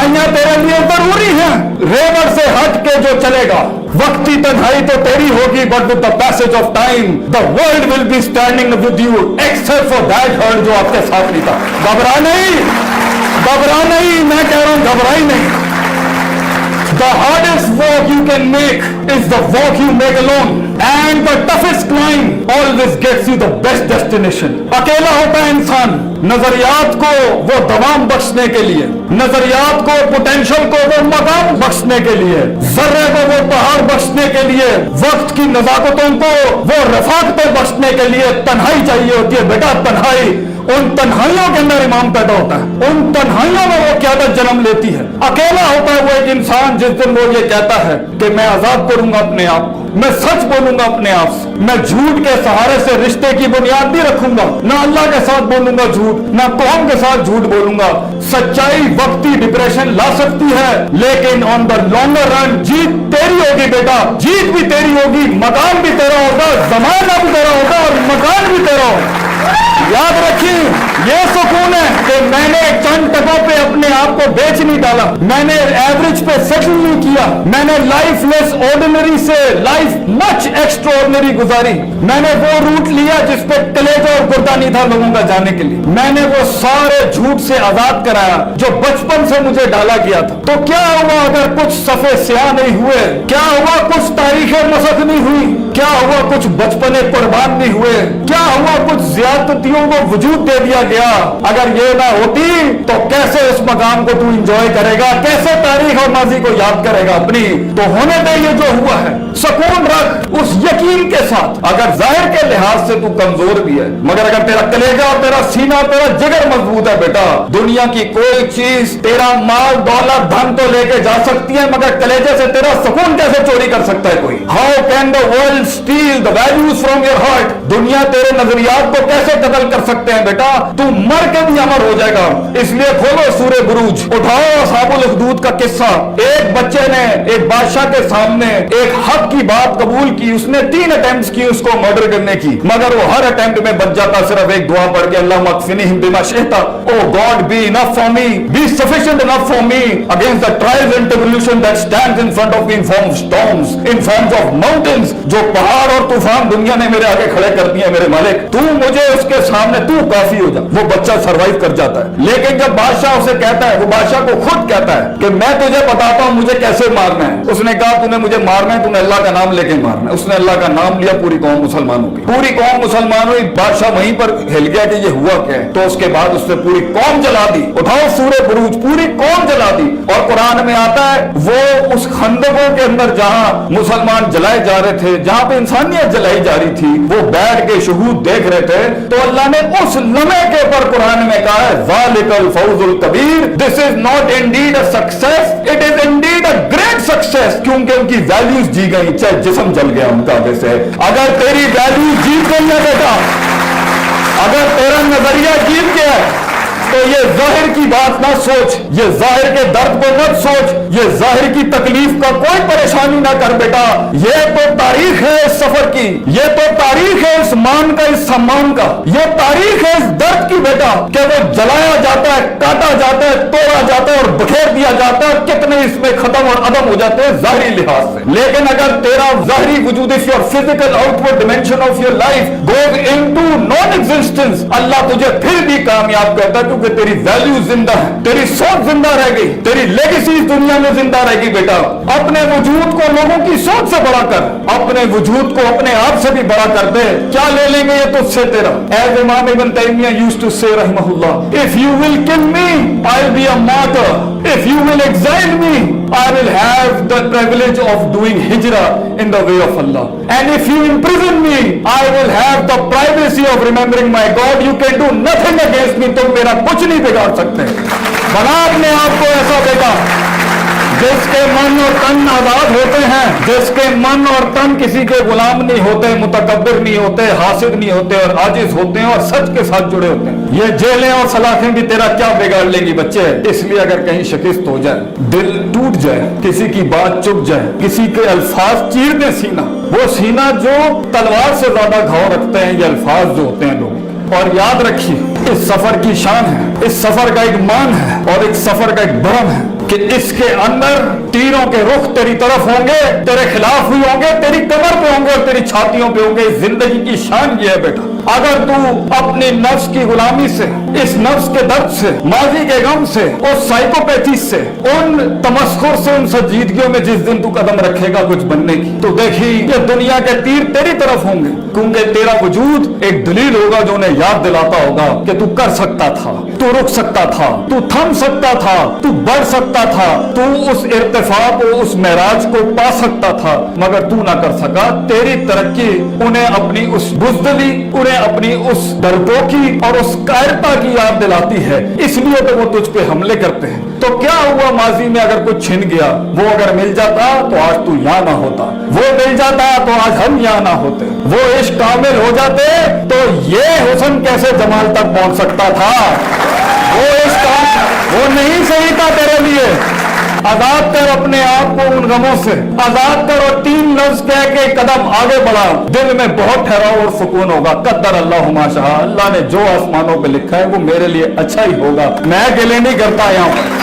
तन्हाइयां तेरे लिए जरूरी हैं, रेवड़ से हट के जो चलेगा, वक्ती तन्हाई तो तेरी होगी, but with the passage of time the world will be standing with you, except for that hurt जो आपके साथ नहीं था। घबरा नहीं, घबरा नहीं, मैं कह रहा हूं घबरा ही नहीं। The hardest walk you can make is the walk you make alone, and the toughest climb always gets you the best destination. अकेला होता है इंसान नजरियात को वो दवाम बख्शने के लिए, नजरियात को, पोटेंशियल को वो मकाम बख्शने के लिए, जर्रे को वो पहाड़ बख्शने के लिए, वक्त की नजाकतों को वो रफाकतें बख्शने के लिए तन्हाई चाहिए होती है बेटा, तन्हाई। उन तन्हाइयों के अंदर इमाम पैदा होता है, उन तन्हाइयों में वो क़यादत जन्म लेती है। अकेला होता है वो एक इंसान जिस दिन वो ये कहता है कि मैं आजाद करूंगा अपने आप को, मैं सच बोलूंगा अपने आप से, मैं झूठ के सहारे से रिश्ते की बुनियाद नहीं रखूंगा, ना अल्लाह के साथ बोलूंगा झूठ, ना कौम के साथ झूठ बोलूंगा। सच्चाई वक्ती डिप्रेशन ला सकती है, लेकिन ऑन द लॉन्गर रन जीत तेरी होगी बेटा, जीत भी तेरी होगी, मकान भी तेरा होगा, जमाना भी तेरा होगा और मकान भी तेरा होगा। याद रखिए, ये सुकून है कि मैंने चंद टकों पे अपने आप को बेच नहीं डाला, मैंने एवरेज पे सेटल नहीं किया, मैंने लाइफ लेस ऑर्डिनरी से लाइफ मच एक्स्ट्राऑर्डिनरी गुजारी, मैंने वो रूट लिया जिस पे कलेजा और गुर्दा नहीं था लोगों का जाने के लिए, मैंने वो सारे झूठ से आजाद कराया जो बचपन से मुझे डाला गया था। तो क्या हुआ अगर कुछ सफे स्याह नहीं हुए, क्या हुआ कुछ तारीखें मसक नहीं हुई, क्या हुआ कुछ बचपने कुर्बान नहीं हुए, क्या हुआ कुछ ज्यादतियों को वजूद दे दिया गया। अगर ये ना होती तो कैसे उस मकाम को तू इंजॉय करेगा, कैसे तारीख और माजी को याद करेगा अपनी। तो होने दे ये जो हुआ है, सुकून रख उस यकीन के साथ, अगर जाहिर के लिहाज से तू कमजोर भी है, मगर अगर तेरा कलेजा और तेरा सीना, तेरा जिगर मजबूत है बेटा, दुनिया की कोई चीज तेरा माल दौलत धन तो लेके जा सकती है, मगर कलेजे से तेरा सुकून कैसे चोरी कर सकता है कोई। How can the world steel the values from your heart, दुनिया तेरे नजरियात को कैसे कत्ल कर सकते हैं बेटा, तू मर के भी अमर हो जाएगा। इसलिए खोलो सूरे बुरूज, उठाओ असहाबुल उखदूद का किस्सा। एक बच्चे ने एक बादशाह के सामने एक हक की बात कबूल की, उसने 3 अटेम्प्ट्स की उसको मर्डर करने की, मगर वो हर अटेम्प्ट में बच जाता सिर्फ एक दुआ पढ़ के, अल्लाह मगफिरनी बिमा शिता, O God be enough for me, be sufficient enough for me against the trials and tribulation that stands in front of me in form of storms, in forms of mountains, जो पहाड़ और तूफान दुनिया ने मेरे आगे खड़े कर दिए मेरे मालिक, तू मुझे उसके सामने तू काफी हो जा। वो बच्चा सरवाइव कर जाता है, लेकिन जब बादशाह उसे कहता है, वो बादशाह को खुद कहता है कि मैं तुझे बताता हूं मुझे कैसे मारना है, उसने कहा तूने मुझे मारना है, तूने अल्लाह का नाम लेके मारना है। उसने अल्लाह का नाम लिया, पूरी कौम मुसलमान हो गई, पूरी कौम मुसलमान हुई। बादशाह वहीं पर हिल गया कि ये हुआ क्या है, तो उसके बाद उसने पूरी कौम जला दी। उठाओ सूरे बुरूज, पूरी कौम जला दी। और कुरान में आता है वो उस खंदकों के अंदर जहां मुसलमान जलाए जा रहे थे, जहां पे इंसानियत जलाई जा रही थी, वो बैठ के शहूद देख रहे थे, तो अल्लाह ने उस लम्हे के ऊपर कुरान में कहा है ज़ालिकल फौजुल कबीर, this is not indeed a success, it is indeed a great success, क्योंकि उनकी वैल्यूज जी गई, चाहे जिस्म जल गया उनका आगे से। अगर तेरी वैल्यू जीत गई है बेटा, अगर तेरा नजरिया जीत गया है, तो ये जाहिर की बात ना सोच, ये जाहिर के दर्द को मत सोच, ये जाहिर की तकलीफ का कोई परेशानी ना कर बेटा। ये तो तारीख है इस सफर की, ये तो तारीख है इस मान का, इस सम्मान का, ये तारीख है इस दर्द की बेटा, कि वो जलाया जाता है, काटा जाता है, तोड़ा जाता है और बखेर दिया जाता है, कितने इसमें खत्म और अदम हो जाते हैं जाहिरी लिहाज से। लेकिन अगर तेरा जाहिरी वजूद, if your physical outward dimension of your life goes into non existence, Allah तुझे फिर भी कामयाब करता है, क्योंकि तेरी वैल्यू जिंदा है, तेरी सोच जिंदा रह गई, तेरी लेगेसी दुनिया में जिंदा रहेगी बेटा। अपने वजूद को लोगों की सोच से बड़ा कर, अपने वजूद को अपने आप से भी बड़ा कर दे। क्या ले लेंगे ये तुझसे तेरा? एज इमाम इब्न तैमिया यूज्ड टू से रहमहुल्लाह, if you will kill me I will be a martyr, if you will exile me I will have the privilege of doing hijrah in the way of Allah, and if you imprison me I will have the privacy of remembering my God. You can do nothing against me, तुम मेरा कुछ नहीं बिगाड़ सकते। बना अपने आप को ऐसा बेटा जिसके मन और तन आजाद होते हैं, जिसके मन और तन किसी के गुलाम नहीं होते, मुतकब्बिर नहीं होते, हासिद नहीं होते और आजिज होते हैं और सच के साथ जुड़े होते हैं। ये जेलें और सलाखें भी तेरा क्या बिगाड़ लेंगी बच्चे। इसलिए अगर कहीं शिकस्त हो जाए, दिल टूट जाए, किसी की बात चुप जाए, किसी के अल्फाज चीर दे सीना, वो सीना जो तलवार से ज्यादा घाव रखते हैं, ये अल्फाज जो होते हैं लोग। और याद रखिए इस सफर की शान है, इस सफर का एक मान है और एक सफर का एक भरम है कि इसके अंदर तीरों के रुख तेरी तरफ होंगे, तेरे खिलाफ भी होंगे, तेरी कमर पे होंगे और तेरी छातियों पे होंगे। जिंदगी की शान ये है बेटा, अगर तू अपने नफ्स की गुलामी से, इस नफ्स के दर्द से, माजी के गम से, उस साइकोपैथी से, उन तमस्खुर से, उन संजीदगियों में जिस दिन तू कदम रखेगा कुछ बनने की, तो देखी ये दुनिया के तीर तेरी तरफ होंगे, क्योंकि तेरा वजूद एक दलील होगा जो उन्हें याद दिलाता होगा कि तू कर सकता था, तू रुक सकता था, तू थम सकता था, तू बढ़ सकता था, तू उस इर्तिफा को, उस महराज को पा सकता था, मगर तू ना कर सका। तेरी तरक्की उन्हें अपनी उस बुज़दिली, उन्हें अपनी उस डरपोकी और उस कायरता की याद दिलाती है, इसलिए तो वो तुझ पे हमले करते हैं। तो क्या हुआ माजी में अगर कुछ छिन गया, वो अगर मिल जाता तो आज तू यहाँ ना होता, वो मिल जाता तो आज हम यहाँ ना होते, वो इश्क कामिल हो जाते तो ये हुस्न कैसे जमाल तक पहुंच सकता था। वो इश्क वो नहीं सही था तेरे लिए। आजाद कर अपने आप को उन गमों से, आजाद कर और 3 लफ्ज कह के कदम आगे बढ़ा, दिल में बहुत ठहराव और सुकून होगा। कद्दर अल्लाह माशा, अल्लाह ने जो आसमानों पे लिखा है वो मेरे लिए अच्छा ही होगा। मैं गिले नहीं करता, यहाँ पर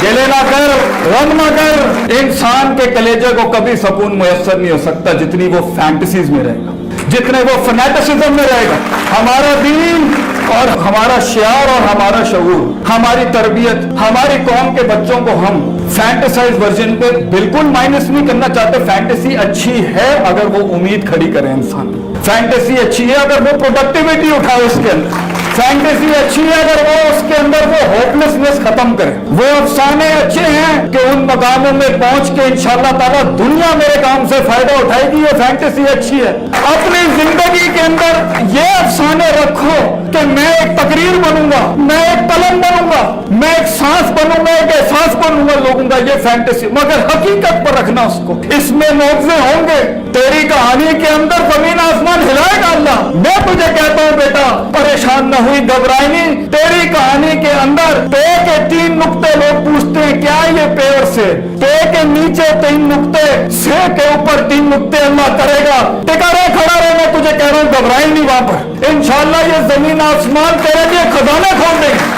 गिले ना कर, गम ना कर। इंसान के कलेजे को कभी सुकून मुयस्सर नहीं हो सकता जितनी वो फैंटेसीज में रहेगा, जितने वो फनेटिसिज्म में रहेगा। हमारा दीन और हमारा शियार और हमारा शऊर, हमारी तरबियत, हमारी कौम के बच्चों को हम फैंटेसाइज वर्जन पे बिल्कुल माइनस नहीं करना चाहते। फैंटेसी अच्छी है अगर वो उम्मीद खड़ी करे इंसान, फैंटेसी अच्छी है अगर वो प्रोडक्टिविटी उठाए उसके अंदर, फैंटेसी अच्छी है अगर वो उसके अंदर वो होपलेसनेस खत्म करे। वो अफसाने अच्छे हैं कि उन मकामों में पहुंच के इंशाअल्लाह ताला दुनिया मेरे काम से फायदा उठाएगी, ये फैंटेसी अच्छी है। अपनी जिंदगी के अंदर ये अफसाने रखो कि मैं एक तकरीर बनूंगा, मैं एक कलम बनूंगा, मैं एक सांस बनूंगा, एक एहसास बनूंगा लोगों का, ये फैंटेसी। मगर हकीकत पर रखना उसको, इसमें मौज़े होंगे। तेरी कहानी के अंदर जमीन आसमान हिलाएगा अल्लाह। मैं तुझे कहता हूं बेटा, परेशान न हुई, घबराई नहीं। तेरी कहानी के अंदर पे के 3 नुक्ते लोग पूछते हैं क्या ये पे और से, पे के नीचे 3 नुक्ते, से के ऊपर 3 नुक्ते अल्लाह करेगा। टिका रहे, खड़ा रहे, मैं तुझे कह रहा हूं घबराई नहीं। वहां पर इंशाअल्लाह ये जमीन आसमान तेरे लिए खजाने खोल देंगे।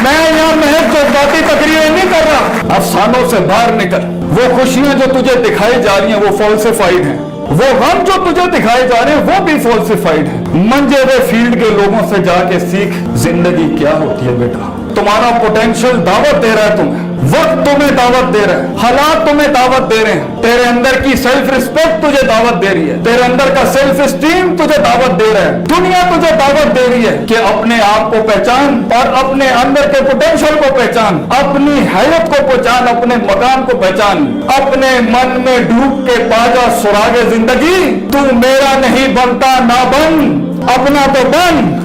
मैं यहाँ महज जज्बाती तकरीरें नहीं कर रहा, अफसानों से बाहर निकल। वो खुशियां जो तुझे दिखाई जा रही हैं वो फॉल्सिफाइड हैं, वो गम जो तुझे दिखाए जा रहे हैं वो भी फॉल्सिफाइड है। मंजे हुए फील्ड के लोगों से जाके सीख जिंदगी क्या होती है बेटा। तुम्हारा पोटेंशियल दावत दे रहा है तुम्हें, वक्त तुम्हें दावत दे रहा है, हालात तुम्हें दावत दे रहे हैं, तेरे अंदर की सेल्फ रिस्पेक्ट तुझे दावत दे रही है, तेरे अंदर का सेल्फ स्टीम तुझे दावत दे रहा है, दुनिया तुझे दावत दे रही है कि अपने आप को पहचान और अपने अंदर के पोटेंशियल को पहचान, अपनी हैयत को पहचान, अपने मकान को पहचान, अपने मन में डूब के पाजा सुरागे जिंदगी। तू मेरा नहीं बनता ना बन, अपना तो बन।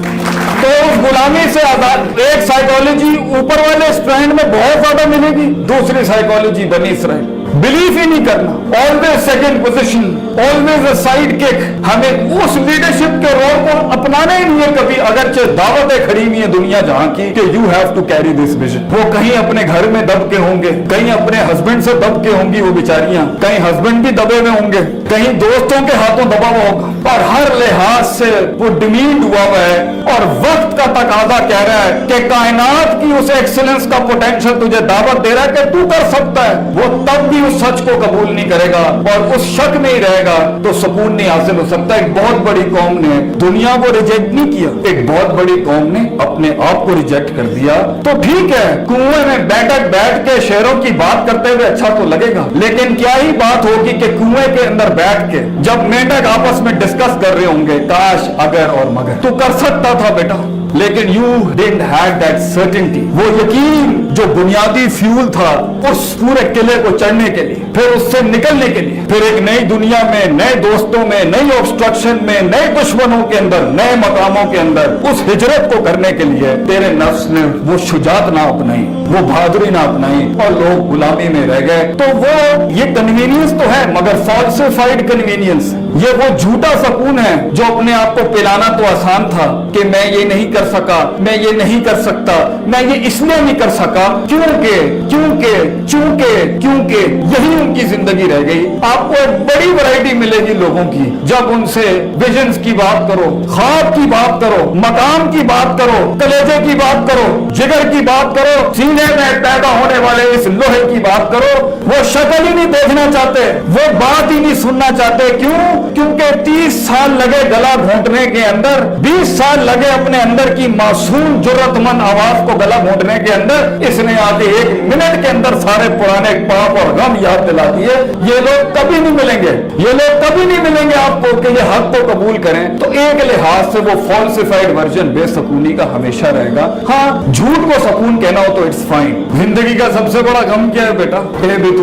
तो उस गुलामी से आजाद। एक साइकोलॉजी ऊपर वाले स्ट्रैंड में बहुत ज्यादा मिलेगी, दूसरी साइकोलॉजी बनी इसराइल, बिलीव ही नहीं करना, always second position, always a side kick. हमें उस लीडरशिप के रोल को अपनाना ही नहीं है कभी, अगरचे दावतें खड़ी हुई है दुनिया जहां की कि you have to carry this vision. वो कहीं अपने घर में दब के होंगे, कहीं अपने हस्बैंड से दब के होंगी वो बेचारियां, कहीं हस्बैंड भी दबे हुए होंगे, कहीं दोस्तों के हाथों दबा हुआ होगा, और हर लिहाज से वो डिमीड हुआ हुआ है। और वक्त का तकाजा कह रहा है कि कायनात की उस एक्सीलेंस का पोटेंशियल तुझे दावत दे रहा है कि तू कर सकता है। वो तब भी उस सच को कबूल नहीं करेगा और उस शक में ही रहेगा तो सुकून नहीं हासिल हो सकता। एक बहुत बड़ी कौम ने दुनिया को रिजेक्ट नहीं किया, एक बहुत बड़ी कौम ने अपने आप को रिजेक्ट कर दिया। तो ठीक है, कुएं में बैठ के शेरों की बात करते हुए अच्छा तो लगेगा, लेकिन क्या ही बात होगी कि कुएं के अंदर बैठ के जब मेंढक आपस में डिस्कस कर रहे होंगे काश, अगर और मगर। तू कर सकता था बेटा, लेकिन you didn't have that certainty, वो यकीन जो बुनियादी फ्यूल था उस पूरे किले को चढ़ने के लिए, फिर उससे निकलने के लिए, फिर एक नई दुनिया में, नए दोस्तों में, नई ऑब्स्ट्रक्शन में, नए दुश्मनों के अंदर, नए मकामों के अंदर उस हिजरत को करने के लिए तेरे नफ्स ने वो शुजात ना अपनाई, वो बहादुरी ना अपनाई और लोग गुलामी में रह गए। तो वो ये कन्वीनियंस तो है मगर फॉल्सिफाइड कन्वीनियंस। ये वो झूठा सुकून है जो अपने आप को पिलाना तो आसान था कि मैं ये नहीं कर सका, मैं ये नहीं कर सकता, मैं ये इसलिए नहीं कर सका क्योंकि क्योंकि क्योंकि क्योंकि यही उनकी जिंदगी रह गई। आपको एक बड़ी वैरायटी मिलेगी लोगों की जब उनसे विजन्स की बात करो, ख्वाब की बात करो, मकाम की बात करो, कलेजे की बात करो, जिगर की बात करो, सीने में पैदा होने वाले इस लोहे की बात करो। वो शक्ल ही नहीं देखना चाहते, वो बात ही नहीं सुनना चाहते। क्यों? क्योंकि 30 साल लगे गला घोंटने के अंदर, 20 साल लगे अपने अंदर की मासूम जुर्रतमंद आवाज को गला घोंटने के अंदर। इसने आके 1 मिनट के अंदर सारे पुराने पाप और गम याद दिला दिए। ये लोग कभी नहीं मिलेंगे, ये लोग कभी नहीं मिलेंगे आपको कि ये हक को कबूल करें। तो एक लिहाज से वो फॉल्सिफाइड वर्जन बेसकूनी का हमेशा रहेगा। हाँ, झूठ को सकून कहना हो तो इट्स फाइन। जिंदगी का सबसे बड़ा गम क्या है बेटा?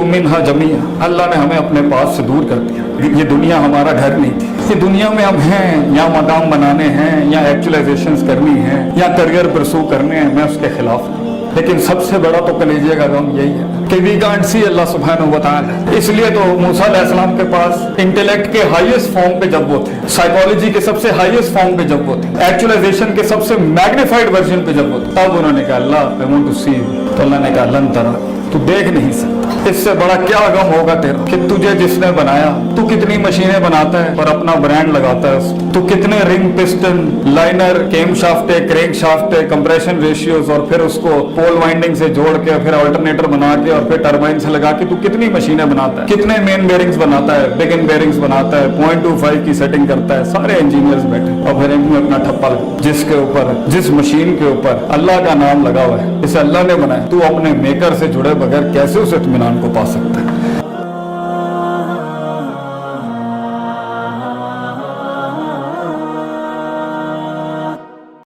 मिन्हा जमिया, अल्लाह ने हमें अपने पास से दूर कर दिया। ये दुनिया हमारा घर नहीं थी। ये दुनिया में हम हैं, या मकाम बनाने हैं, या एक्चुअलाइजेशंस करनी है, या करियर परसू करने हैं, मैं उसके खिलाफ नहीं। लेकिन सबसे बड़ा तो कलेजे का गम यही है कि वी कांट सी अल्लाह सुब्हानहू व तआला। इसलिए तो मूसा अलैहिस्सलाम के पास इंटेलेक्ट के हाईएस्ट फॉर्म पे जब वो थे, साइकोलॉजी के सबसे हाईएस्ट फॉर्म पे जब वो थे, एक्चुअलाइजेशन के सबसे मैग्नीफाइड वर्जन पे जब वो थे, तब उन्होंने कहा Allah I want to see you. तो अल्लाह ने कहा लन तरा, तू देख नहीं सकता। इससे बड़ा क्या गम होगा तेरा कि तुझे जिसने बनाया, तू कितनी मशीनें बनाता है और अपना ब्रांड लगाता है, तू कितने ring, piston, liner, cam shaft, crank shaft, compression ratios और फिर उसको पोल वाइंडिंग से जोड़ के फिर अल्टरनेटर बना के और फिर टरबाइन से लगा के तू कितनी मशीनें बनाता है, कितने मेन बेरिंग्स बनाता है, बिगिन बेरिंग्स बनाता है, 0.25 की सेटिंग करता है। सारे इंजीनियर्स बैठे और फिर इनमें अपना ठप्पा लगा जिसके ऊपर, जिस मशीन के ऊपर अल्लाह का नाम लगा हुआ है, इसे अल्लाह ने बनाया। तू अपने मेकर से जुड़े बगैर कैसे उस इत्मीनान को पा सकता है?